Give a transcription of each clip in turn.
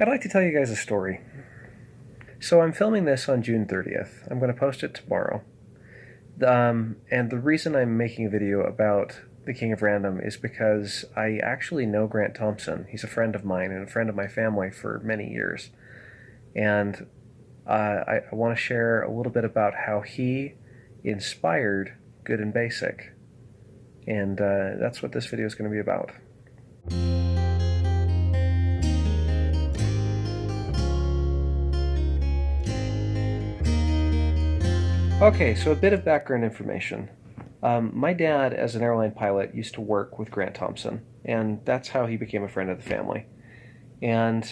I'd like to tell you guys a story. So I'm filming this on June 30th. I'm going to post it tomorrow. And the reason I'm making a video about the King of Random is because I actually know Grant Thompson. He's a friend of mine and a friend of my family for many years. And I want to share a little bit about how he inspired Good and Basic. And that's what this video is going to be about. Okay, so a bit of background information. My dad, as an airline pilot, used to work with Grant Thompson, and that's how he became a friend of the family. And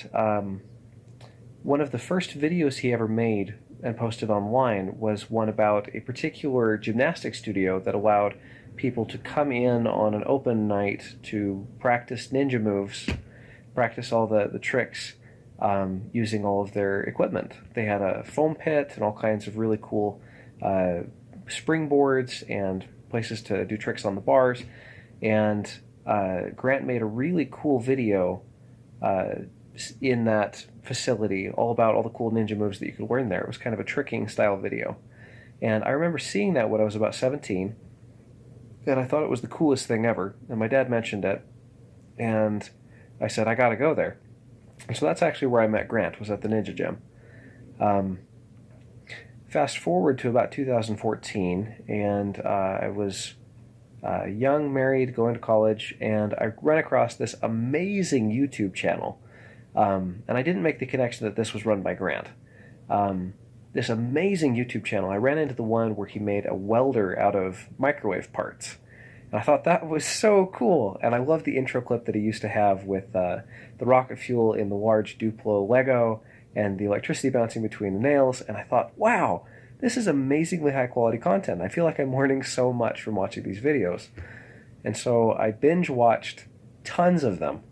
one of the first videos he ever made and posted online was one about a particular gymnastics studio that allowed people to come in on an open night to practice ninja moves, practice all the tricks using all of their equipment. They had a foam pit and all kinds of really cool springboards and places to do tricks on the bars. And Grant made a really cool video in that facility all about all the cool ninja moves that you could learn there. It was kind of a tricking style video. And I remember seeing that when I was about 17, and I thought it was the coolest thing ever. And my dad mentioned it, and I said, I gotta go there. And so that's actually where I met Grant, was at the Ninja Gym. Fast forward to about 2014, and I was young, married, going to college, and I ran across this amazing YouTube channel. And I didn't make the connection that this was run by Grant. This amazing YouTube channel, I ran into the one where he made a welder out of microwave parts. And I thought that was so cool. And I loved the intro clip that he used to have with the rocket fuel in the large Duplo Lego and the electricity bouncing between the nails. And I thought, wow, this is amazingly high quality content. I feel like I'm learning so much from watching these videos. And so I binge watched tons of them.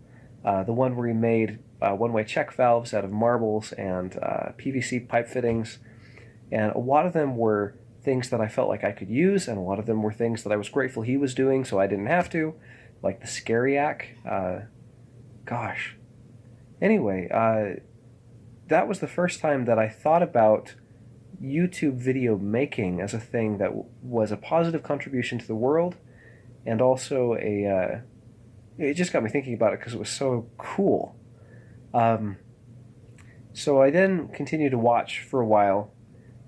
The one where he made one-way check valves out of marbles and PVC pipe fittings. And a lot of them were things that I felt like I could use, and a lot of them were things that I was grateful he was doing so I didn't have to, like the Scariac. Gosh. Anyway, that was the first time that I thought about YouTube video making as a thing that was a positive contribution to the world, and also it just got me thinking about it because it was so cool. So I then continued to watch for a while,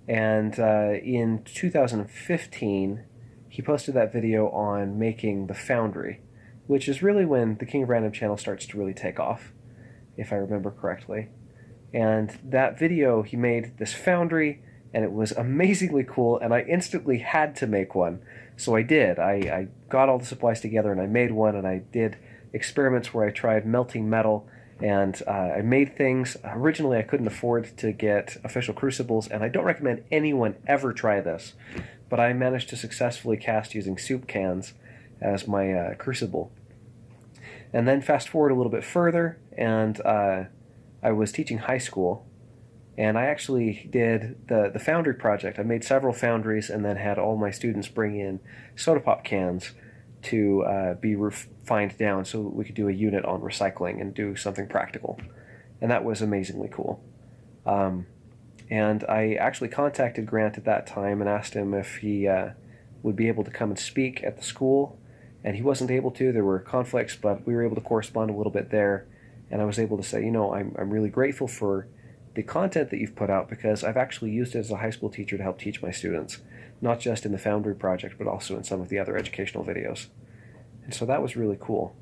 and in 2015 he posted that video on making the Foundry, which is really when the King of Random channel starts to really take off, if I remember correctly. And that video, he made this Foundry, and it was amazingly cool, and I instantly had to make one. So I did. I got all the supplies together, and I made one, and I did experiments where I tried melting metal, and I made things. Originally, I couldn't afford to get official crucibles, and I don't recommend anyone ever try this, but I managed to successfully cast using soup cans as my crucible. And then fast forward a little bit further, and I was teaching high school, and I actually did the Foundry project. I made several foundries and then had all my students bring in soda pop cans to be refined down so we could do a unit on recycling and do something practical. And that was amazingly cool. And I actually contacted Grant at that time and asked him if he would be able to come and speak at the school. And he wasn't able to. There were conflicts, but we were able to correspond a little bit there. And I was able to say, I'm really grateful for the content that you've put out, because I've actually used it as a high school teacher to help teach my students, not just in the Foundry project, but also in some of the other educational videos. And so that was really cool.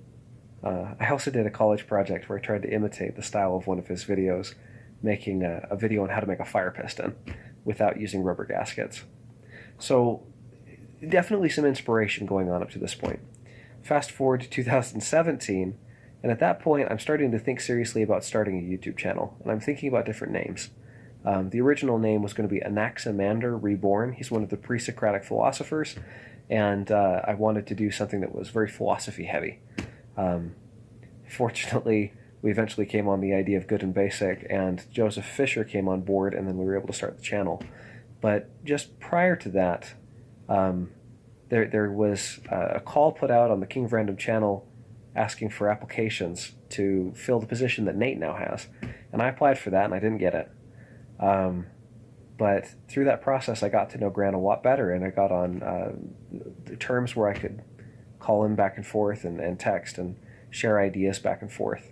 I also did a college project where I tried to imitate the style of one of his videos, making a video on how to make a fire piston without using rubber gaskets. So definitely some inspiration going on up to this point. Fast forward to 2017, and at that point, I'm starting to think seriously about starting a YouTube channel, and I'm thinking about different names. The original name was going to be Anaximander Reborn. He's one of the pre-Socratic philosophers, and I wanted to do something that was very philosophy-heavy. Fortunately, we eventually came on the idea of Good and Basic, and Joseph Fisher came on board, and then we were able to start the channel. But just prior to that, there was a call put out on the King of Random channel asking for applications to fill the position that Nate now has. And I applied for that and I didn't get it. But through that process, I got to know Grant a lot better, and I got on the terms where I could call him back and forth and text and share ideas back and forth.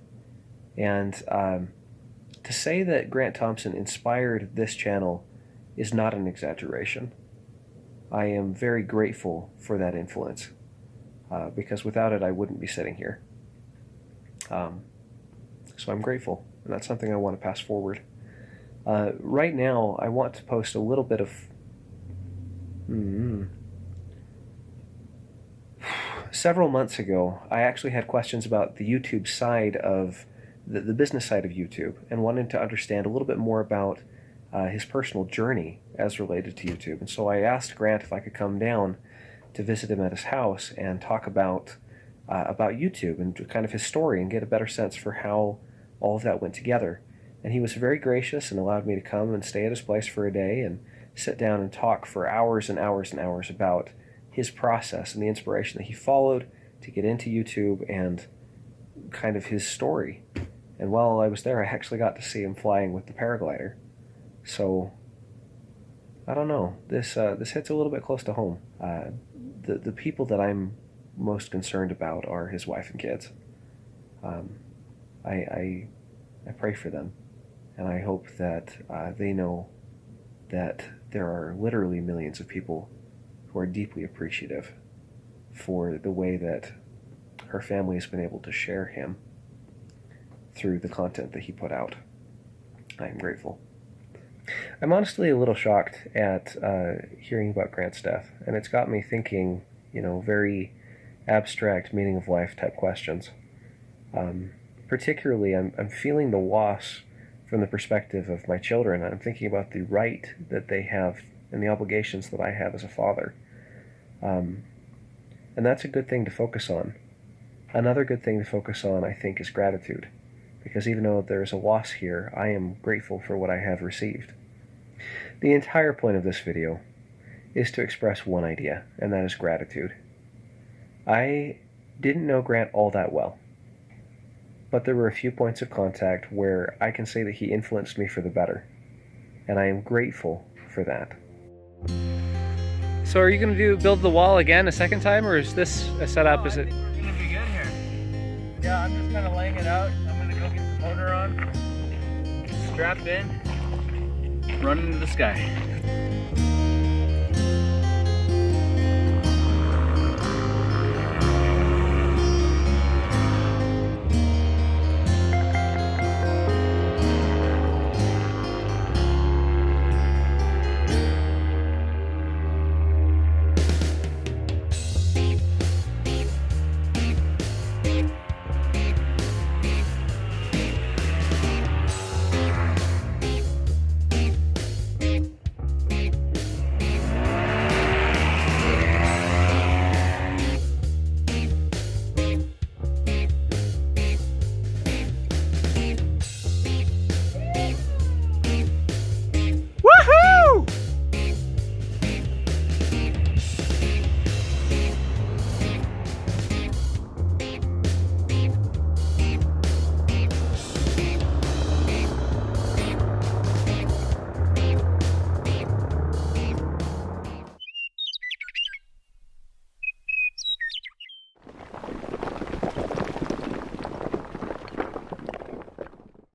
And to say that Grant Thompson inspired this channel is not an exaggeration. I am very grateful for that influence, because without it, I wouldn't be sitting here. So I'm grateful, and that's something I want to pass forward. Right now, I want to post a little bit of... Several months ago, I actually had questions about the YouTube side of... the business side of YouTube, and wanted to understand a little bit more about his personal journey as related to YouTube. And so I asked Grant if I could come down to visit him at his house and talk about YouTube and kind of his story and get a better sense for how all of that went together. And he was very gracious and allowed me to come and stay at his place for a day and sit down and talk for hours and hours and hours about his process and the inspiration that he followed to get into YouTube and kind of his story. And while I was there, I actually got to see him flying with the paraglider. So, I don't know. This hits a little bit close to home. The people that I'm most concerned about are his wife and kids. I pray for them, and I hope that they know that there are literally millions of people who are deeply appreciative for the way that her family has been able to share him through the content that he put out. I am grateful. I'm honestly a little shocked at hearing about Grant's death, and it's got me thinking, very abstract, meaning of life type questions. Particularly, I'm feeling the loss from the perspective of my children. I'm thinking about the right that they have and the obligations that I have as a father. And that's a good thing to focus on. Another good thing to focus on, I think, is gratitude. Because even though there's a loss here, I am grateful for what I have received. The entire point of this video is to express one idea, and that is gratitude. I didn't know Grant all that well, but there were a few points of contact where I can say that he influenced me for the better, and I am grateful for that. So are you going to build the wall again a second time, or is this a setup? I think we're going to be good here. Yeah, I'm just kind of laying it out. I'm going to go get the motor on, strap in, run into the sky.